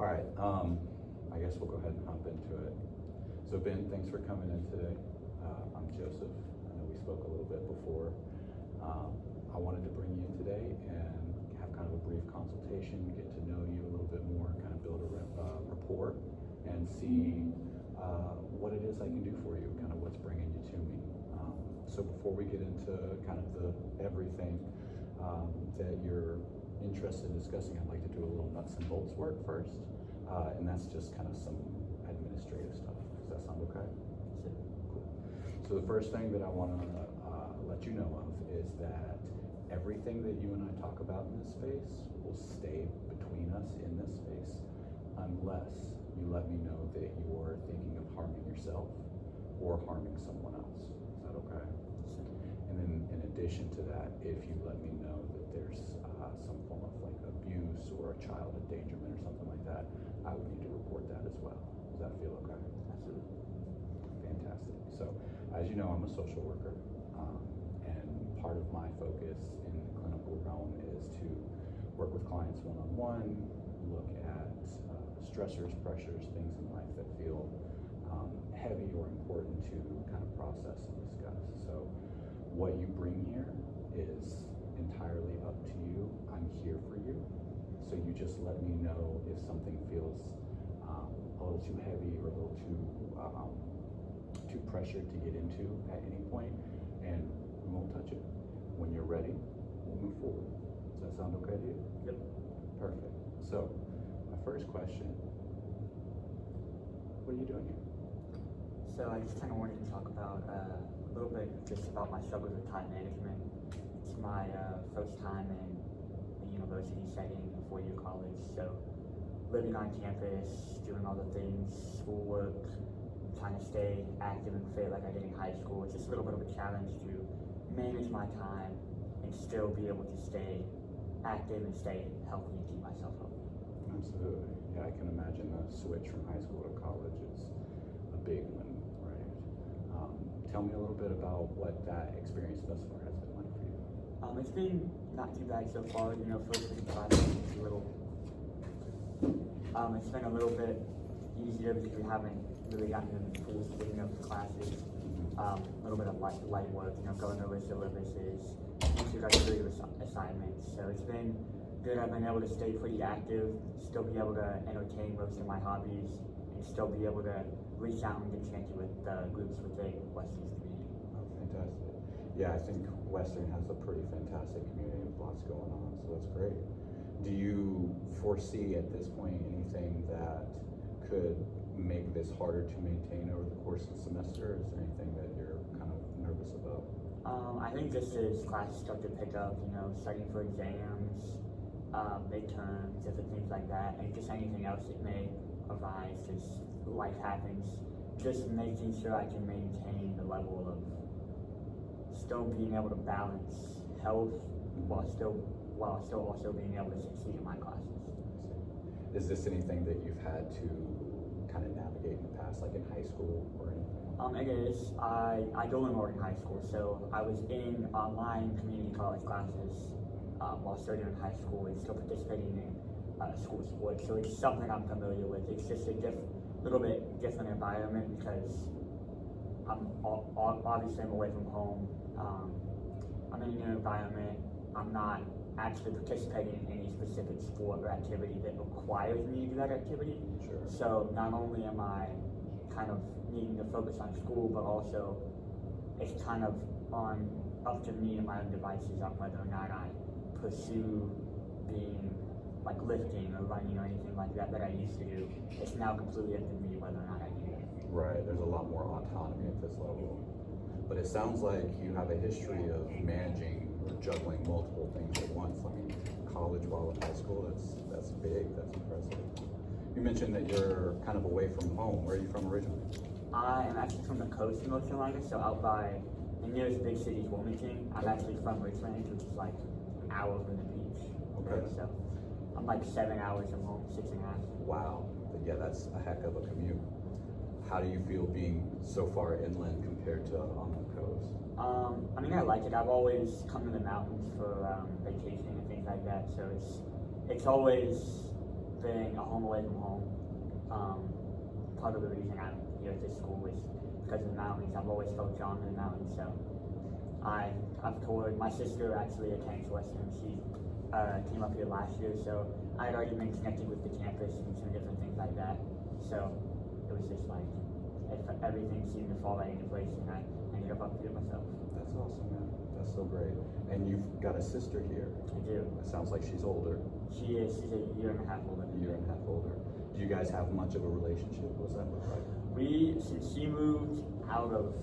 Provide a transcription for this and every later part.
All right, I guess we'll go ahead and hop into it. So Ben, thanks for coming in today. I'm Joseph. I know we spoke a little bit before. I wanted to bring you in today and have kind of a brief consultation, get to know you a little bit more, kind of build a rapport, and see what it is I can do for you, kind of what's bringing you to me. So before we get into kind of the everything that you're interested in discussing, I'd like to do a little nuts and bolts work first, and that's just kind of some administrative stuff. Does that sound okay? Sure. Cool. So the first thing that I want to let you know of is that everything that you and I talk about in this space will stay between us in this space unless you let me know that you're thinking of harming yourself or harming someone else. Is that okay? And then in addition to that, if you let me know that there's some form of like abuse or a child endangerment or something like that, I would need to report that as well. Does that feel okay? Absolutely. Fantastic. So as you know, I'm a social worker, and part of my focus in the clinical realm is to work with clients one-on-one, look at stressors, pressures, things in life that feel heavy or important to kind of process and discuss. So what you bring here is entirely up to you. I'm here for you. So you just let me know if something feels a little too heavy or a little too pressured to get into at any point, and we won't touch it. When you're ready, we'll move forward. Does that sound okay to you? Yep. Perfect. So my first question, what are you doing here? So I just kind of wanted to talk about a little bit just about my struggles with time management. It's my first time in a university setting, a four-year college, so living on campus, doing all the things, schoolwork, trying to stay active and fit like I did in high school. It's just a little bit of a challenge to manage my time and still be able to stay active and stay healthy and keep myself healthy. Absolutely. Yeah, I can imagine the switch from high school to college is a big one, right? Tell me a little bit about what that experience thus far has been like for you. It's been not too bad so far. First week of classes it's a little. It's been a little bit easier because we haven't really gotten into the full swing of classes. A little bit of light work, going over syllabuses, introductory assignments. So it's been good. I've been able to stay pretty active, still be able to entertain most of my hobbies, and still be able to reach out and get connected with groups within Western's community. Oh, fantastic. Yeah, I think Western has a pretty fantastic community with lots going on, so that's great. Do you foresee at this point anything that could make this harder to maintain over the course of the semester? Is there anything that you're kind of nervous about? I think just as classes start to pick up, studying for exams, midterms, different things like that, and just anything else that may arise as life happens, just making sure I can maintain the level of still being able to balance health while still also being able to succeed in my classes. Is this anything that you've had to kind of navigate in the past, like in high school or anything? It is. I go in in high school, so I was in online community college classes while studying in high school and still participating in school sports. So it's something I'm familiar with. It's just a little bit different environment because obviously I'm away from home. I'm in a new environment. I'm not actually participating in any specific sport or activity that requires me to do that activity. Sure. So not only am I kind of needing to focus on school, but also it's kind of up to me and my own devices on whether or not I pursue being like lifting or running or anything like that I used to do. It's now completely up to me whether or not I do it. Right, there's a lot more autonomy at this level. But it sounds like you have a history of managing or juggling multiple things at once. I mean, college while in high school, that's big, that's impressive. You mentioned that you're kind of away from home. Where are you from originally? I am actually from the coast of North Carolina, so out by the nearest big city is Wilmington. I'm actually from Richland, which is like an hour from the beach. Okay. So I'm like 7 hours from home, 6.5. Wow, yeah, that's a heck of a commute. How do you feel being so far inland compared to on the coast? I like it. I've always come to the mountains for vacation and things like that, so it's always being a home away from home, part of the reason I'm here at this school is because of the mountains. I've always felt drawn to the mountains, so I've toured. My sister actually attends Western. She came up here last year, so I had already been connected with the campus and some different things like that. So it was just like everything seemed to fall right into place, and I ended up here myself. That's awesome, man. That's so great. And you've got a sister here. I do. It sounds like she's older. She is. She's a year and a half older. A year and a half older. Do you guys have much of a relationship? What does that look like? Since she moved out of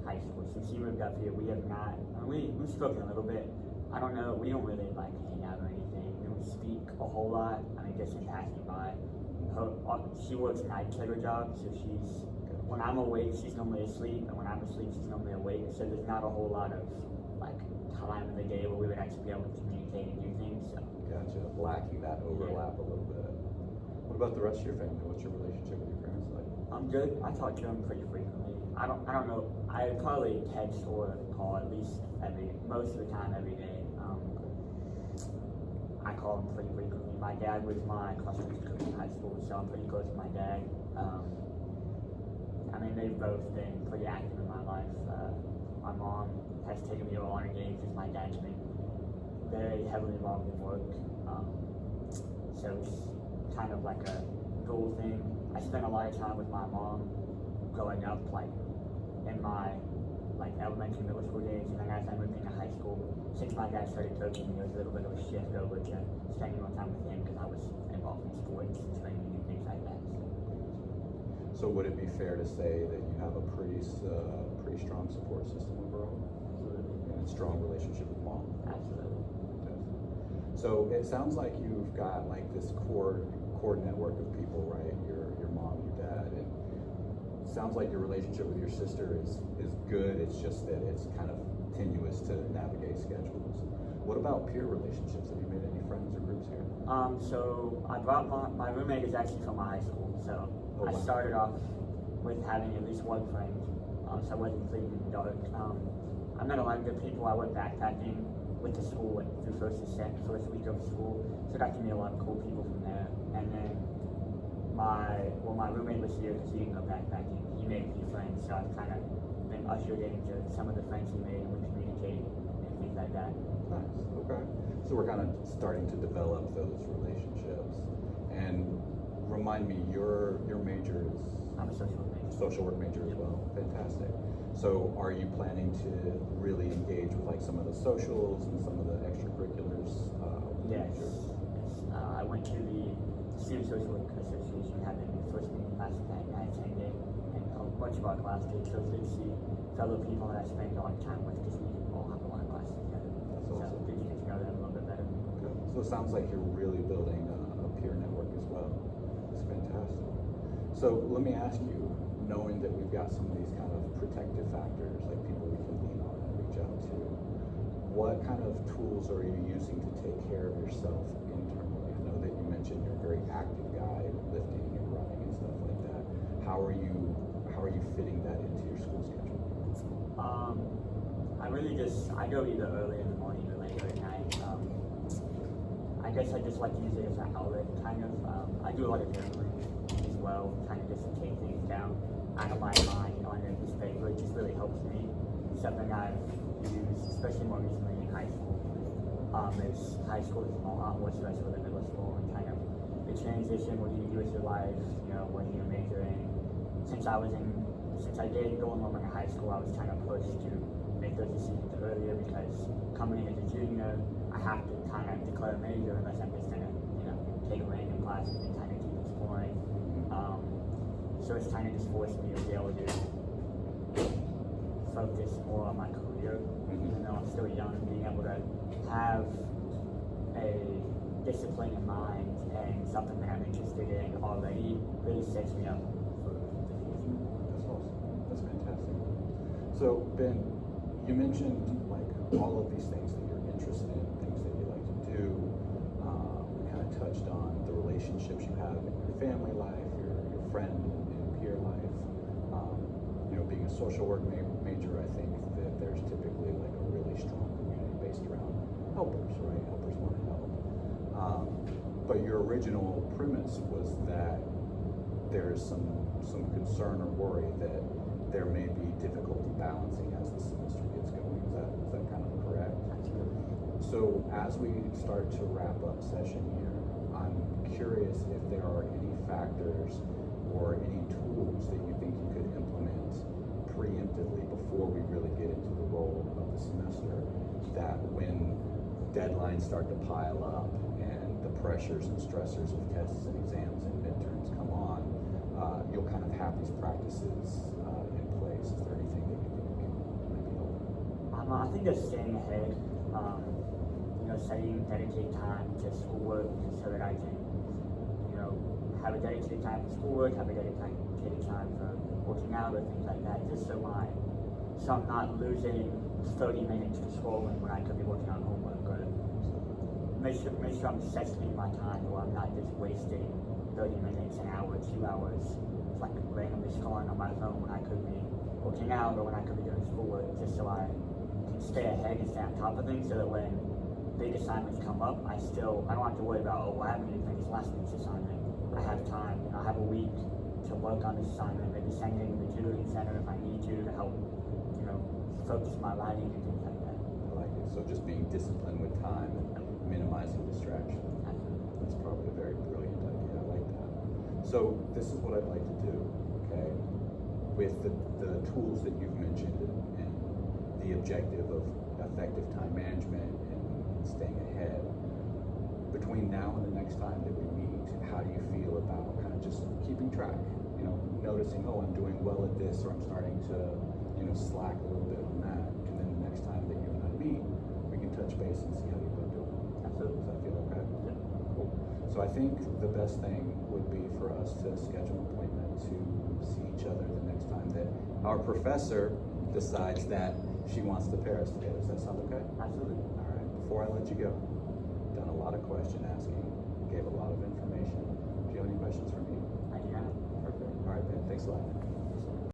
high school, since she moved up here, we have not. We've spoken a little bit. I don't know. We don't really like hang out or anything. We don't speak a whole lot. I mean, just in passing by. She works nights at her job, so when I'm awake, she's normally asleep, and when I'm asleep, she's normally awake. So there's not a whole lot of like time in the day where we would actually be able to communicate and do things. So. Gotcha. Lacking that overlap a little bit. What about the rest of your family? What's your relationship with your parents like? I'm good. I talk to them pretty frequently. I don't know. I probably text or call at least most of the time every day. I call them pretty frequently. My dad was my classroom coach in high school, so I'm pretty close to my dad. I mean, they've both been pretty active in my life. My mom has taken me to honor games because my dad's been very heavily involved in work. So it's kind of like a dual thing. I spent a lot of time with my mom growing up, like in my elementary, middle school days, and then as I moved into high school, since my dad started coaching, there was a little bit of a shift over to spending more time with him because I was involved in sports and training and things like that. So would it be fair to say that you have a pretty strong support system overall? Absolutely. And a strong relationship with mom? Absolutely. So it sounds like you've got like this core network of people, right? Your mom, your dad, and it sounds like your relationship with your sister is good. It's just that it's kind of tenuous to navigate schedules. What about peer relationships? Have you made any friends or groups here? So I brought my roommate is actually from my high school, so Oh, wow. I started off with having at least one friend, so I wasn't completely in the dark. I met a lot of good people. I went backpacking with the school through first week of school, so I got to meet a lot of cool people from there. And then my roommate was here because he didn't go backpacking. He made a few friends, so I've kind of been ushered into some of the friends he made, and we communicate and things like that. Nice. Okay. So we're kind of starting to develop those relationships. And remind me, your major is I'm a social work major. social work major as well. Fantastic. So are you planning to really engage with like some of the socials and some of the extracurriculars? Yes. I went to the Student Social Work Association, had the first meeting last night, and I attended, and a bunch of our class did. So it's good to see fellow people that I spend a lot of time with because we all have a lot of classes together. That's So awesome. good to get to know them a little bit better. Okay. So it sounds like you're really building a peer network as well. That's fantastic. So let me ask you, knowing that we've got some of these kind of protective factors, like people we can lean on and reach out to, what kind of tools are you using to take care of yourself internally? I know that you mentioned you're a very active guy, lifting and running and stuff like that. How are you fitting that into your school schedule? I go either early in the morning or later at night. I guess I just like to use it as an outlet, kind of. I do a lot of journaling as well, kind of just to take things down out of my mind on a piece of paper. It just really helps me. Something I've used, especially more recently in high school. High school is a lot more stressful than middle school, and kind of the transition. What do you do with your life? What are you major in? Since I did go enrollment in high school, I was kind of pushed to make those decisions earlier because coming in as a junior, I have to kind of declare a major unless I'm just gonna, take a random class and kind of keep exploring. So it's kind of just forced me to be able to focus more on my career, even though I'm still young. Being able to have a discipline in mind and something that I'm interested in already really sets me up for the future. That's awesome. That's fantastic. So Ben, you mentioned like all of these things that you're interested in, things that you like to do. We kind of touched on the relationships you have in your family life, your friend and peer life. Being a social work major, I think that there's typically like a really strong community based around helpers, right? Helpers want to help. But your original premise was that there's some concern or worry that there may be difficulty balancing as the semester gets going. Is that kind of correct? Absolutely. So as we start to wrap up session here, I'm curious if there are any factors or any tools that you think you could implement preemptively before we really get into the role of the semester, that when deadlines start to pile up and the pressures and stressors of tests and exams and midterms come on, you'll kind of have these practices in place. Is there anything that you think might be helpful? I think just staying ahead, setting dedicated time to schoolwork so that I can, have a dedicated time for schoolwork, have a dedicated time for working out or things like that, just so I'm not losing 30 minutes for scrolling when I could be working on homework, or make sure I'm sectioning my time where I'm not just wasting 30 minutes, an hour, 2 hours, like randomly scrolling on my phone when I could be working out or when I could be doing schoolwork, just so I can stay ahead and stay on top of things, so that when big assignments come up, I don't have to worry about, I haven't even finished last week's assignment. I have time, I have a week to work on this assignment, maybe send it to the tutoring center if I need to help, focus my writing and things like that. I like it. So just being disciplined with time and minimizing distraction. That's probably a very brilliant idea. I like that. So this is what I'd like to do, okay? With the tools that you've mentioned and the objective of effective time management and staying ahead, between now and the next time that we meet, how do you feel about kind of just keeping track? Noticing, I'm doing well at this, or I'm starting to, slack a little bit on that. And then the next time that you and I meet, we can touch base and see how you've been doing. Absolutely. Does that feel okay? Yeah. Cool. So I think the best thing would be for us to schedule an appointment to see each other the next time that our professor decides that she wants to pair us together. Does that sound okay? Absolutely. All right. Before I let you go, done a lot of question asking, gave a lot of information. Do you have any questions for me? I do not. Perfect. All right, Ben. Thanks a lot.